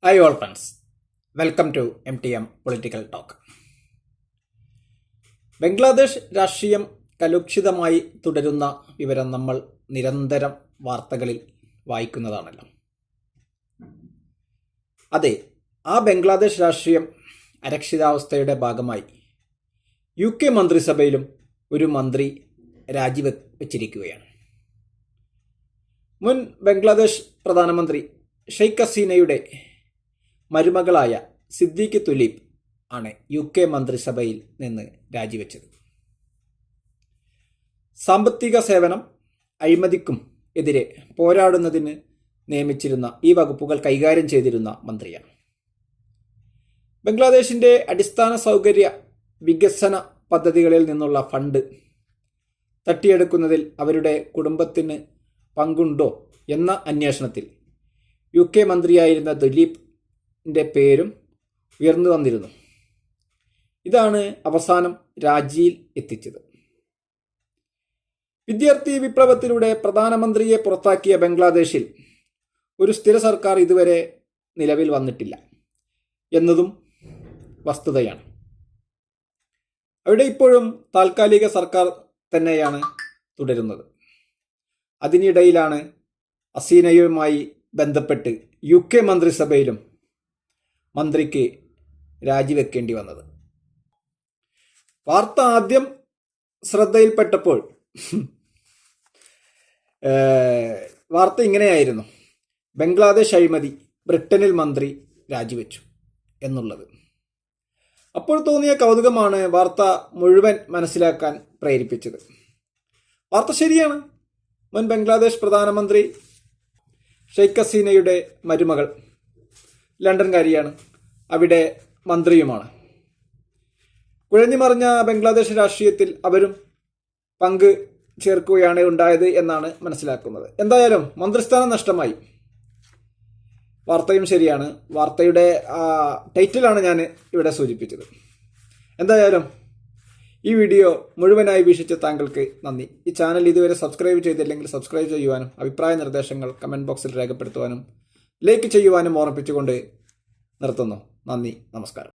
Hi all friends, welcome to MTM political talk. Bangladesh രാഷ്ട്രീയം കലുഷിതമായി തുടരുന്ന വിവരം നമ്മൾ നിരന്തരം വാർത്തകളിൽ വായിക്കുന്നതാണല്ലോ. അതെ, ആ ബംഗ്ലാദേശ് രാഷ്ട്രീയം അരക്ഷിതാവസ്ഥയുടെ ഭാഗമായി UK മന്ത്രിസഭയിലും ഒരു മന്ത്രി രാജിവെച്ചിരിക്കുകയാണ്. മുൻ ബംഗ്ലാദേശ് പ്രധാനമന്ത്രി ഷെയ്ഖ് ഹസീനയുടെ മരുമകളായ സിദ്ദീഖ് തുലീബ് ആണ് UK മന്ത്രിസഭയിൽ നിന്ന് രാജിവെച്ചത്. സാമ്പത്തിക സേവനം അഴിമതിക്കും എതിരെ പോരാടുന്നതിന് നിയമിച്ചിരുന്ന ഈ വകുപ്പുകൾ കൈകാര്യം ചെയ്തിരുന്ന മന്ത്രിയാണ്. ബംഗ്ലാദേശിൻ്റെ അടിസ്ഥാന സൗകര്യ വികസന പദ്ധതികളിൽ നിന്നുള്ള ഫണ്ട് തട്ടിയെടുക്കുന്നതിൽ അവരുടെ കുടുംബത്തിന് പങ്കുണ്ടോ എന്ന അന്വേഷണത്തിൽ UK മന്ത്രിയായിരുന്ന ദുലീപിൻ്റെ പേരും ഉയർന്നു വന്നിരുന്നു. ഇതാണ് അവസാനം രാജിയിൽ എത്തിച്ചത്. വിദ്യാർത്ഥി വിപ്ലവത്തിലൂടെ പ്രധാനമന്ത്രിയെ പുറത്താക്കിയ ബംഗ്ലാദേശിൽ ഒരു സ്ഥിര സർക്കാർ ഇതുവരെ നിലവിൽ വന്നിട്ടില്ല എന്നതും വസ്തുതയാണ്. അവിടെ ഇപ്പോഴും താൽക്കാലിക സർക്കാർ തന്നെയാണ് തുടരുന്നത്. അതിനിടയിലാണ് ഹസീനയുമായി ബന്ധപ്പെട്ട് UK മന്ത്രിസഭയിലും മന്ത്രിക്ക് രാജിവെക്കേണ്ടി വന്നത്. വാർത്ത ആദ്യം ശ്രദ്ധയിൽപ്പെട്ടപ്പോൾ വാർത്ത ഇങ്ങനെയായിരുന്നു: ബംഗ്ലാദേശ് അഴിമതി, ബ്രിട്ടനിൽ മന്ത്രി രാജിവെച്ചു എന്നുള്ളത്. അപ്പോൾ തോന്നിയ കൗതുകമാണ് വാർത്ത മുഴുവൻ മനസ്സിലാക്കാൻ പ്രേരിപ്പിച്ചത്. വാർത്ത ശരിയാണ്. മുൻ ബംഗ്ലാദേശ് പ്രധാനമന്ത്രി ഷെയ്ഖ് ഹസീനയുടെ മരുമകൾ ലണ്ടൻകാരിയാണ്, അവിടെ മന്ത്രിയുമാണ്. കുഴഞ്ഞുമറിഞ്ഞ ബംഗ്ലാദേശ് രാഷ്ട്രീയത്തിൽ അവരും പങ്ക് ചേർക്കുകയാണ് ഉണ്ടായത് എന്നാണ് മനസ്സിലാക്കുന്നത്. എന്തായാലും മന്ത്രിസ്ഥാനം നഷ്ടമായി. വാർത്തയും ശരിയാണ്. വാർത്തയുടെ ടൈറ്റിലാണ് ഞാൻ ഇവിടെ സൂചിപ്പിച്ചത്. എന്തായാലും ഈ വീഡിയോ മുഴുവനായി വീക്ഷിച്ച താങ്കൾക്ക് നന്ദി. ഈ ചാനൽ ഇതുവരെ സബ്സ്ക്രൈബ് ചെയ്തില്ലെങ്കിൽ സബ്സ്ക്രൈബ് ചെയ്യുവാനും അഭിപ്രായ നിർദ്ദേശങ്ങൾ കമൻറ്റ് ബോക്സിൽ രേഖപ്പെടുത്തുവാനും ലൈക്ക് ചെയ്യുവാനും ഓർമ്മിപ്പിച്ചുകൊണ്ട് നിർത്തുന്നു. നന്ദി, നമസ്കാരം.